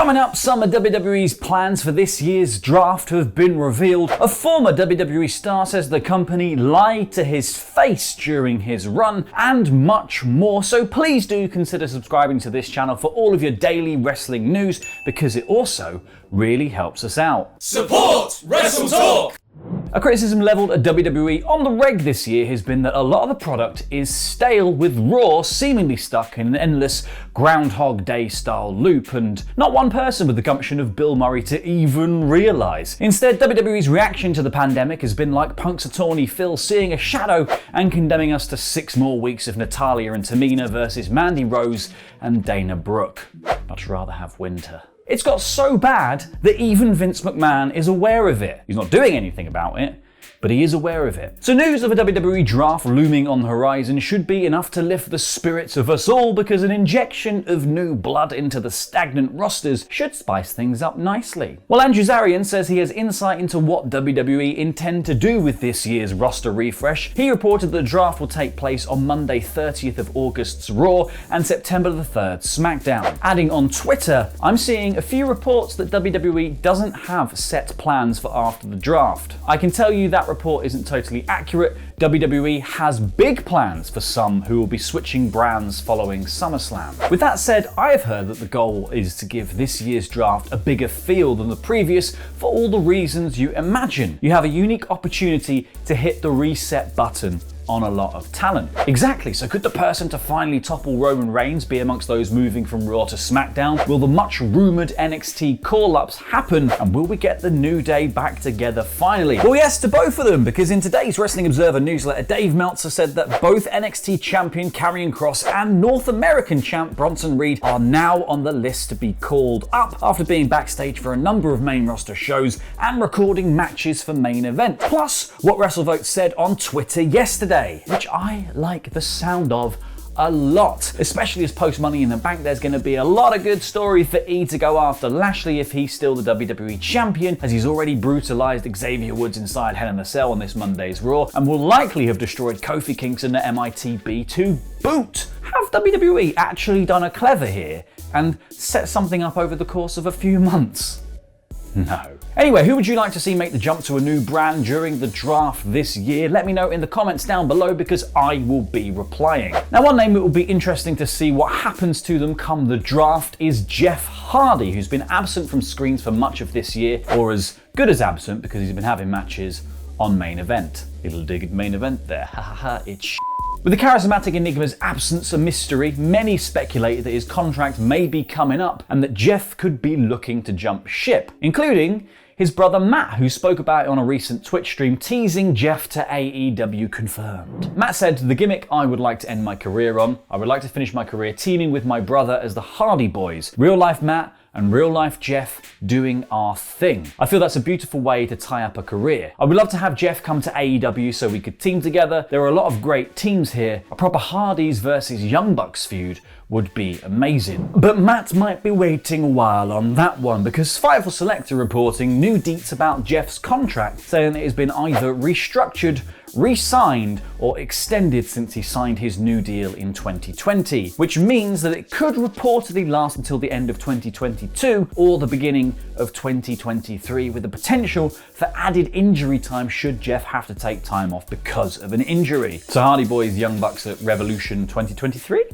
Coming up, some of WWE's plans for this year's draft have been revealed. A former WWE star says the company lied to his face during his run, and much more. So please do consider subscribing to this channel for all of your daily wrestling news, because it also really helps us out. Support WrestleTalk! A criticism levelled at WWE on the reg this year has been that a lot of the product is stale, with Raw seemingly stuck in an endless Groundhog Day style loop, and not one person with the gumption of Bill Murray to even realise. Instead, WWE's reaction to the pandemic has been like Punk's attorney Phil seeing a shadow and condemning us to 6 more weeks of Natalya and Tamina versus Mandy Rose and Dana Brooke. Much rather have winter. It's got so bad that even Vince McMahon is aware of it. He's not doing anything about it, but he is aware of it. So news of a WWE draft looming on the horizon should be enough to lift the spirits of us all, because an injection of new blood into the stagnant rosters should spice things up nicely. Well, Andrew Zarian says he has insight into what WWE intend to do with this year's roster refresh. He reported that the draft will take place on Monday 30th of August's Raw and September the 3rd SmackDown. Adding on Twitter, I'm seeing a few reports that WWE doesn't have set plans for after the draft. I can tell you that report isn't totally accurate. WWE has big plans for some who will be switching brands following SummerSlam. With that said, I have heard that the goal is to give this year's draft a bigger feel than the previous, for all the reasons you imagine. You have a unique opportunity to hit the reset button on a lot of talent. Exactly, so could the person to finally topple Roman Reigns be amongst those moving from Raw to SmackDown? Will the much rumoured NXT call-ups happen? And will we get the New Day back together finally? Well, yes to both of them, because in today's Wrestling Observer newsletter, Dave Meltzer said that both NXT champion Karrion Kross and North American champ Bronson Reed are now on the list to be called up after being backstage for a number of main roster shows and recording matches for main event. Plus, what WrestleVote said on Twitter yesterday, which I like the sound of a lot, especially as post Money in the Bank there's going to be a lot of good story for E to go after Lashley if he's still the WWE champion, as he's already brutalised Xavier Woods inside Hell in a Cell on this Monday's Raw, and will likely have destroyed Kofi Kingston at MITB to boot. Have WWE actually done a clever here and set something up over the course of a few months? No. Anyway, who would you like to see make the jump to a new brand during the draft this year? Let me know in the comments down below, because I will be replying. Now, one name it will be interesting to see what happens to them come the draft is Jeff Hardy, who's been absent from screens for much of this year, or as good as absent, because he's been having matches on Main Event. Little dig at Main Event there, ha ha ha, it's With the charismatic Enigma's absence a mystery, many speculated that his contract may be coming up and that Jeff could be looking to jump ship, including his brother Matt, who spoke about it on a recent Twitch stream, teasing Jeff to AEW confirmed. Matt said, "The gimmick I would like to end my career on, I would like to finish my career teaming with my brother as the Hardy Boys. Real life Matt and real life Jeff doing our thing. I feel that's a beautiful way to tie up a career. I would love to have Jeff come to AEW so we could team together. There are a lot of great teams here. A proper Hardys versus Young Bucks feud would be amazing." But Matt might be waiting a while on that one, because Fightful Select are reporting new deets about Jeff's contract, saying that it has been either restructured, re-signed, or extended since he signed his new deal in 2020, which means that it could reportedly last until the end of 2022 or the beginning of 2023, with the potential for added injury time should Jeff have to take time off because of an injury. So Hardy Boys, Young Bucks at Revolution 2023?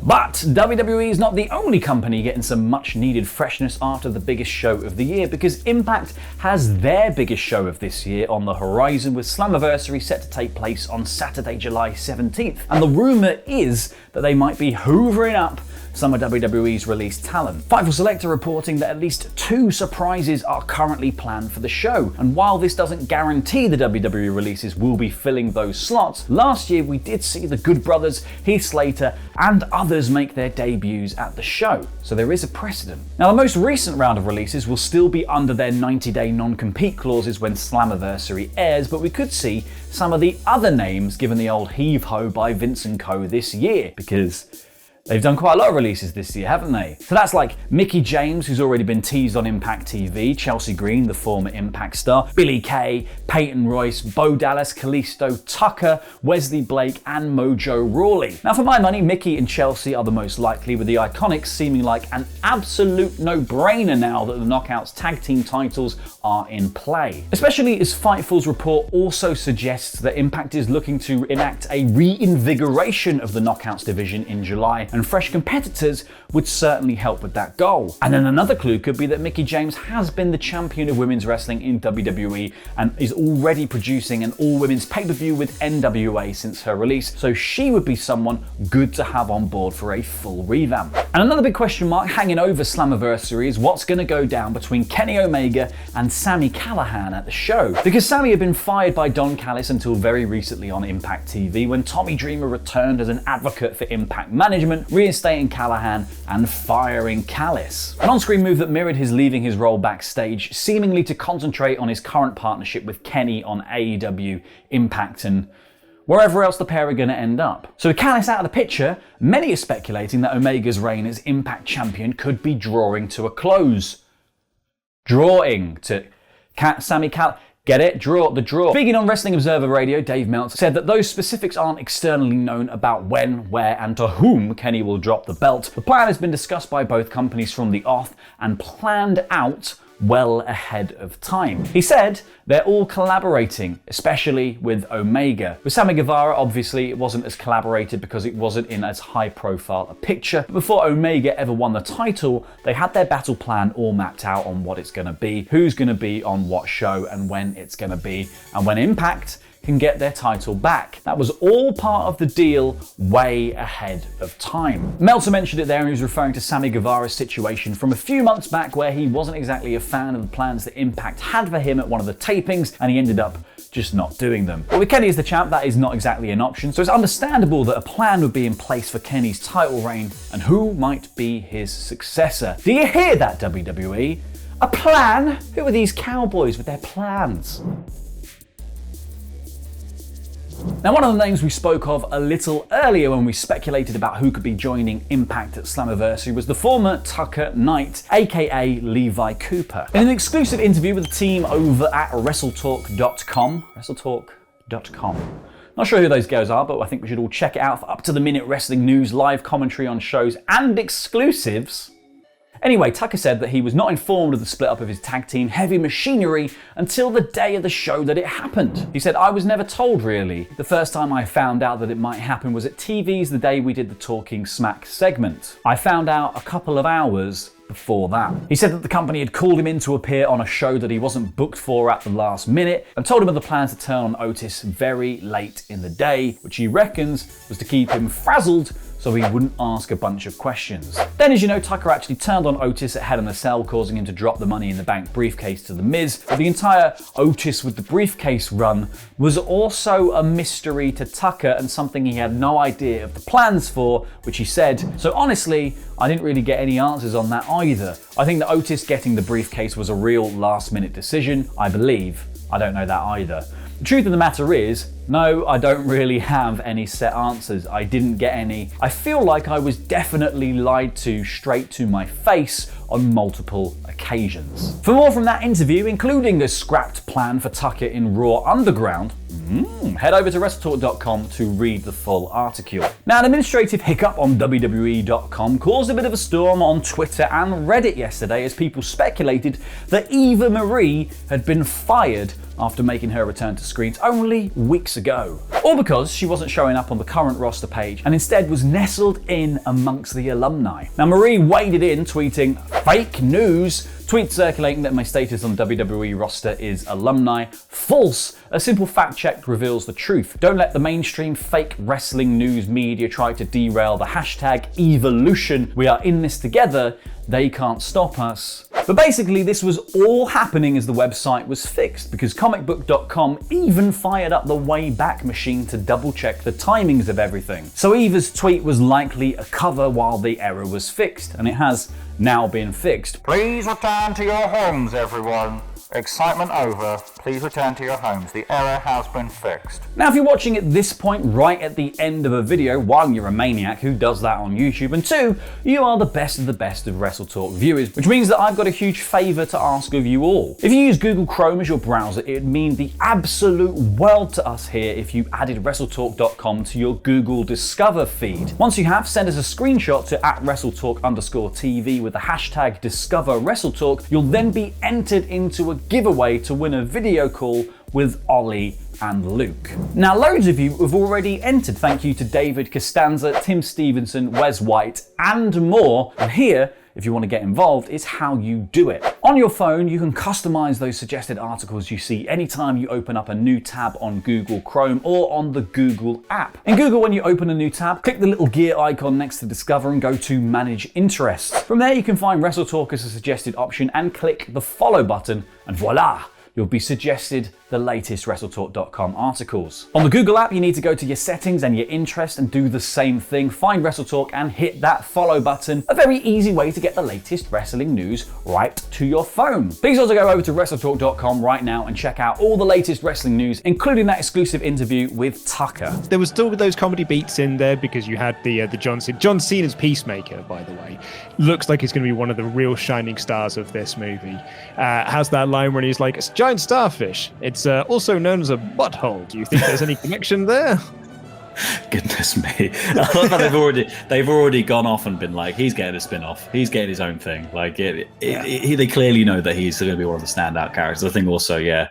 But WWE is not the only company getting some much needed freshness after the biggest show of the year, because Impact has their biggest show of this year on the horizon, with Slammiversary set to take place on Saturday, July 17th. And the rumour is that they might be hoovering up some of WWE's released talent. Fightful Select are reporting that at least 2 surprises are currently planned for the show, and while this doesn't guarantee the WWE releases will be filling those slots, last year we did see the Good Brothers, Heath Slater, and others make their debuts at the show, so there is a precedent. Now, the most recent round of releases will still be under their 90-day non-compete clauses when Slammiversary airs, but we could see some of the other names given the old heave-ho by Vince & Co. this year, because They've done quite a lot of releases this year, haven't they? So that's like Mickie James, who's already been teased on Impact TV, Chelsea Green, the former Impact star, Billie Kay, Peyton Royce, Bo Dallas, Kalisto, Tucker, Wesley Blake, and Mojo Rawley. Now for my money, Mickie and Chelsea are the most likely, with the Iconics seeming like an absolute no-brainer now that the Knockouts tag team titles are in play. Especially as Fightful's report also suggests that Impact is looking to enact a reinvigoration of the Knockouts division in July, and fresh competitors would certainly help with that goal. And then another clue could be that Mickie James has been the champion of women's wrestling in WWE and is already producing an all-women's pay-per-view with NWA since her release, so she would be someone good to have on board for a full revamp. And another big question mark hanging over Slammiversary is what's going to go down between Kenny Omega and Sami Callihan at the show. Because Sami had been fired by Don Callis until very recently on Impact TV, when Tommy Dreamer returned as an advocate for Impact management, reinstating Callihan and firing Callis. An on-screen move that mirrored his leaving his role backstage, seemingly to concentrate on his current partnership with Kenny on AEW, Impact, and wherever else the pair are going to end up. So with Callis out of the picture, many are speculating that Omega's reign as Impact champion could be drawing to a close. Drawing to Sami Callihan. Get it? Draw. Speaking on Wrestling Observer Radio, Dave Meltzer said that those specifics aren't externally known about when, where, and to whom Kenny will drop the belt. The plan has been discussed by both companies from the off and planned out well ahead of time. He said they're all collaborating, especially with Omega. With Sammy Guevara, obviously, it wasn't as collaborated because it wasn't in as high profile a picture. But before Omega ever won the title, they had their battle plan all mapped out on what it's going to be, who's going to be on what show, and when it's going to be, and when Impact can get their title back. That was all part of the deal way ahead of time. Meltzer mentioned it there, and he was referring to Sammy Guevara's situation from a few months back where he wasn't exactly a fan of the plans that Impact had for him at one of the tapings, and he ended up just not doing them. But with Kenny as the champ, that is not exactly an option, so it's understandable that a plan would be in place for Kenny's title reign and who might be his successor. Do you hear that, WWE? A plan? Who are these cowboys with their plans? Now, one of the names we spoke of a little earlier when we speculated about who could be joining Impact at Slammiversary was the former Tucker Knight, aka Levi Cooper. In an exclusive interview with the team over at WrestleTalk.com, not sure who those guys are, but I think we should all check it out for up-to-the-minute wrestling news, live commentary on shows, and exclusives. Anyway, Tucker said that he was not informed of the split up of his tag team, Heavy Machinery, until the day of the show that it happened. He said, I was never told really. The first time I found out that it might happen was at TV's the day we did the Talking Smack segment. I found out a couple of hours before that. He said that the company had called him in to appear on a show that he wasn't booked for at the last minute and told him of the plans to turn on Otis very late in the day, which he reckons was to keep him frazzled so he wouldn't ask a bunch of questions. Then, as you know, Tucker actually turned on Otis at Hell in a Cell, causing him to drop the Money in the Bank briefcase to The Miz. But the entire Otis with the briefcase run was also a mystery to Tucker and something he had no idea of the plans for, which he said. So honestly, I didn't really get any answers on that either. I think that Otis getting the briefcase was a real last-minute decision, I believe. I don't know that either. The truth of the matter is, no, I don't really have any set answers. I didn't get any. I feel like I was definitely lied to straight to my face on multiple occasions. For more from that interview, including a scrapped plan for Tucker in Raw Underground, head over to WrestleTalk.com to read the full article. Now, an administrative hiccup on WWE.com caused a bit of a storm on Twitter and Reddit yesterday as people speculated that Eva Marie had been fired after making her return to screens only weeks ago. All because she wasn't showing up on the current roster page and instead was nestled in amongst the alumni. Now, Marie waded in, tweeting, "Fake news. Tweet circulating that my status on WWE roster is alumni. False. A simple fact check reveals the truth. Don't let the mainstream fake wrestling news media try to derail the hashtag evolution. We are in this together. They can't stop us." But basically, this was all happening as the website was fixed, because comicbook.com even fired up the Wayback Machine to double check the timings of everything. So Eva's tweet was likely a cover while the error was fixed, and it has now been fixed. Please return to your homes, everyone. Excitement over. Please return to your homes. The error has been fixed. Now, if you're watching at this point right at the end of a video, one, you're a maniac who does that on YouTube, and two, you are the best of WrestleTalk viewers, which means that I've got a huge favour to ask of you all. If you use Google Chrome as your browser, it would mean the absolute world to us here if you added WrestleTalk.com to your Google Discover feed. Once you have, send us a screenshot to @WrestleTalk_TV with the hashtag DiscoverWrestleTalk. You'll then be entered into a giveaway to win a video call with Ollie and Luke. Now, loads of you have already entered. Thank you to David Costanza, Tim Stevenson, Wes White, and more. And here, if you want to get involved, is how you do it. On your phone, you can customize those suggested articles you see anytime you open up a new tab on Google Chrome or on the Google app. In Google, when you open a new tab, click the little gear icon next to Discover and go to Manage Interests. From there, you can find WrestleTalk as a suggested option and click the follow button, and voila! You'll be suggested the latest WrestleTalk.com articles. On the Google app, you need to go to your settings and your interests and do the same thing. Find WrestleTalk and hit that follow button. A very easy way to get the latest wrestling news right to your phone. Please also go over to WrestleTalk.com right now and check out all the latest wrestling news, including that exclusive interview with Tucker. There was still those comedy beats in there because you had the John Cena's Peacemaker, by the way. Looks like he's going to be one of the real shining stars of this movie. Has that line when he's like, "It's a giant starfish. It's also known as a butthole. Do you think there's any connection there?" Goodness me. I love how they've already gone off and been like, he's getting a spin-off. He's getting his own thing. Like they clearly know that he's going to be one of the standout characters. I think also, yeah,